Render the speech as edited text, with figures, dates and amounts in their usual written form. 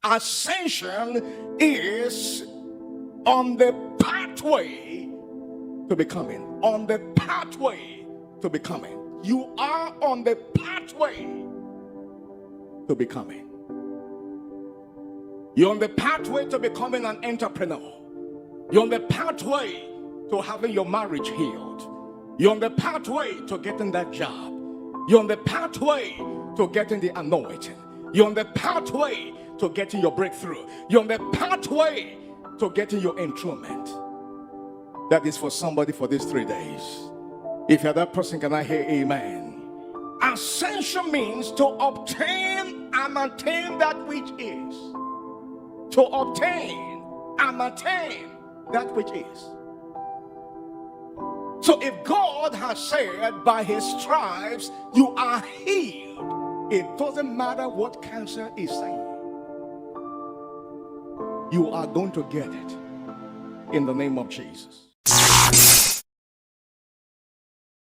Ascension is on the pathway to becoming. On the pathway to becoming. You are on the pathway to becoming. You're on the pathway to becoming an entrepreneur. You're on the pathway to having your marriage healed. You're on the pathway to getting that job. You're on the pathway to getting the anointing. You're on the pathway to getting your breakthrough. You're on the pathway to getting your enthronement. That is for somebody for these 3 days. If you're that person, can I hear amen? Ascension means to obtain and attain that which is. To obtain and attain that which is. So if God has said by his stripes you are healed, it doesn't matter what cancer is saying. You are going to get it in the name of Jesus.